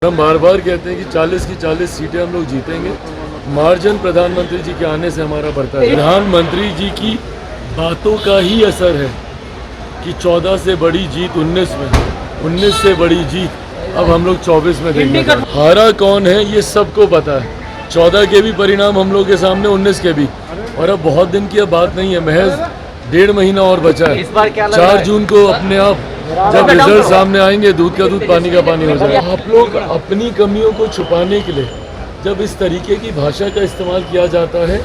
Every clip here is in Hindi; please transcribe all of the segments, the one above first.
हम बार बार कहते हैं कि 40 की 40 सीटें हम लोग जीतेंगे। मार्जिन प्रधानमंत्री जी के आने से हमारा बढ़ता है। प्रधानमंत्री जी की बातों का ही असर है कि 14 से बड़ी जीत 19 में, 19 से बड़ी जीत अब हम लोग 24 में देंगे। हारा कौन है ये सबको पता है। 14 के भी परिणाम हम लोग के सामने, 19 के भी, और अब बहुत दिन की अब बात नहीं है, महज 1.5 महीना और बचा है। 4 जून को अपने आप जब रिजल्ट सामने आएंगे, दूध का दूध पानी का पानी हो जाएगा। आप लोग अपनी कमियों को छुपाने के लिए जब इस तरीके की भाषा का इस्तेमाल किया जाता है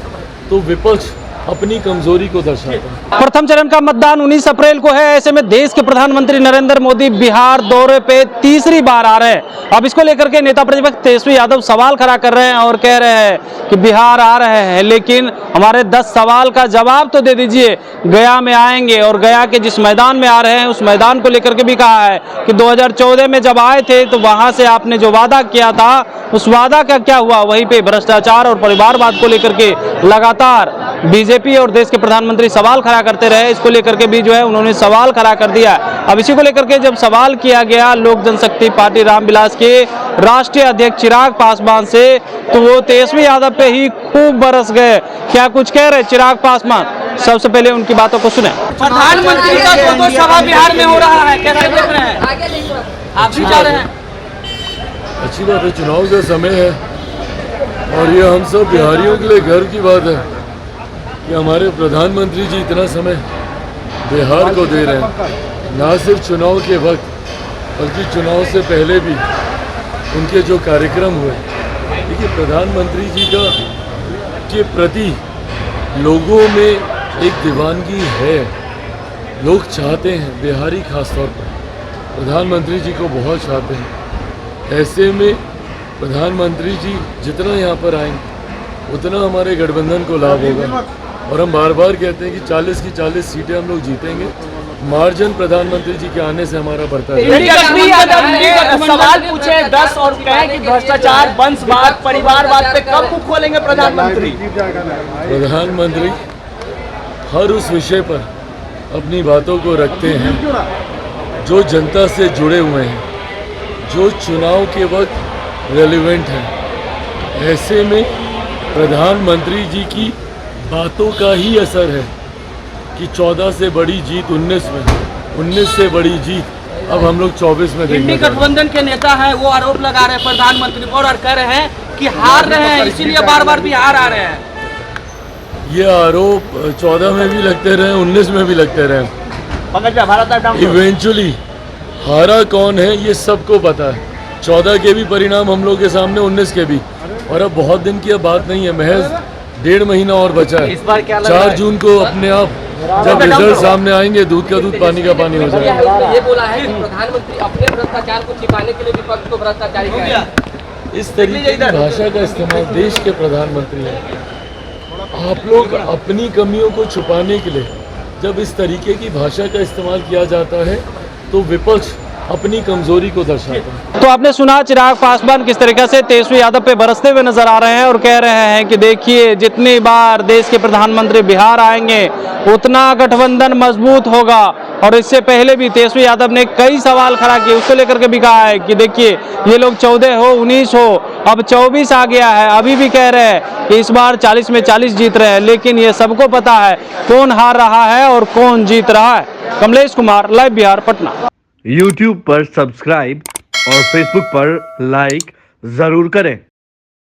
तो विपक्ष अपनी कमजोरी को दर्शाता है। प्रथम चरण का मतदान 19 अप्रैल को है। ऐसे में देश के प्रधानमंत्री नरेंद्र मोदी बिहार दौरे पे तीसरी बार आ रहे हैं। अब इसको लेकर के नेता प्रतिपक्ष तेजस्वी यादव सवाल खड़ा कर रहे हैं और कह रहे हैं कि बिहार आ रहे हैं, लेकिन हमारे 10 सवाल का जवाब तो दे दीजिए। गया में आएंगे और गया के जिस मैदान में आ रहे हैं उस मैदान को लेकर के भी कहा है कि 2014 में जब आए थे तो वहां से आपने जो वादा किया था उस वादा का क्या हुआ। वहीं पे भ्रष्टाचार और परिवारवाद को लेकर के लगातार बीजेपी और देश के प्रधानमंत्री सवाल खड़ा करते रहे। इसको लेकर के भी जो है उन्होंने सवाल खड़ा कर दिया। अब इसी को लेकर के जब सवाल किया गया लोक जनशक्ति पार्टी रामविलास के राष्ट्रीय अध्यक्ष चिराग पासवान से, तो वो तेजस्वी यादव पे ही खूब बरस गए। क्या कुछ कह रहे चिराग पासवान, सबसे पहले उनकी बातों को सुने। प्रधानमंत्री का 2 सभा बिहार में हो रहा है, कैसे देख रहे हैं? आप भी जा रहे हैं? अच्छी बात है, चुनाव का समय है और ये हम सब बिहारियों के लिए गर्व की बात है कि हमारे प्रधानमंत्री जी इतना समय बिहार को दे रहे हैं। ना सिर्फ चुनाव के वक्त बल्कि चुनाव से पहले भी उनके जो कार्यक्रम हुए, देखिए प्रधानमंत्री जी के प्रति लोगों में एक दीवानगी है। लोग चाहते हैं, बिहारी खासतौर पर प्रधानमंत्री जी को बहुत चाहते हैं। ऐसे में प्रधानमंत्री जी जितना यहाँ पर आएंगे उतना हमारे गठबंधन को लाभ होगा और हम बार बार कहते हैं कि 40 की 40 सीटें हम लोग जीतेंगे। मार्जिन प्रधानमंत्री जी के आने से हमारा बढ़ता है। सवाल पूछे 10 और कहें कि भ्रष्टाचार, वंशवाद, परिवारवाद पे कब मुख खोलेंगे प्रधानमंत्री? प्रधानमंत्री हर उस विषय पर अपनी बातों को रखते हैं जो जनता से जुड़े हुए हैं, जो चुनाव के वक्त रेलिवेंट है। ऐसे में प्रधानमंत्री जी की बातों का ही असर है कि 14 से बड़ी जीत 19 में, 19 से बड़ी जीत अब हम लोग 24 में देंगे। इंडी गठबंधन के नेता हैं, वो आरोप लगा रहे हैं प्रधानमंत्री पर और कह रहे हैं कि हार रहे हैं, इसीलिए बार बार बिहार आ रहे हैं। ये आरोप 14 में भी लगते रहे, 19 में भी लगते रहे। इवेंचुअली हारा कौन है ये सबको पता है। 14 के भी परिणाम हम लोग के सामने, 19 के भी, और अब बहुत दिन की अब बात नहीं है, महज 1.5 महीना और बचा है। 4 जून को अपने आप जब रिजल्ट सामने आएंगे, दूध का दूध पानी का पानी हो जाएगा। ये बोला है कि प्रधानमंत्री अपने भ्रष्टाचार को छिपाने के लिए विपक्ष को भ्रष्टाचारी कह रहे हैं। इस तरीके की भाषा का इस्तेमाल देश के प्रधानमंत्री है। आप लोग अपनी कमियों को छुपाने के लिए जब इस तरीके की भाषा का इस्तेमाल किया जाता है तो विपक्ष अपनी कमजोरी को दर्शाता है। तो आपने सुना चिराग पासवान किस तरीके से तेजस्वी यादव पे बरसते हुए नजर आ रहे हैं और कह रहे हैं कि देखिए जितनी बार देश के प्रधानमंत्री बिहार आएंगे उतना गठबंधन मजबूत होगा। और इससे पहले भी तेजस्वी यादव ने कई सवाल खड़ा किए, उसको लेकर के भी कहा है कि देखिए ये लोग 14 हो, 19 हो, अब 24 आ गया है। अभी भी कह रहे हैं कि इस बार 40 में 40 जीत रहे हैं, लेकिन ये सबको पता है कौन हार रहा है और कौन जीत रहा है। कमलेश कुमार, लाइव बिहार, पटना। YouTube पर सब्सक्राइब और Facebook पर लाइक जरूर करें।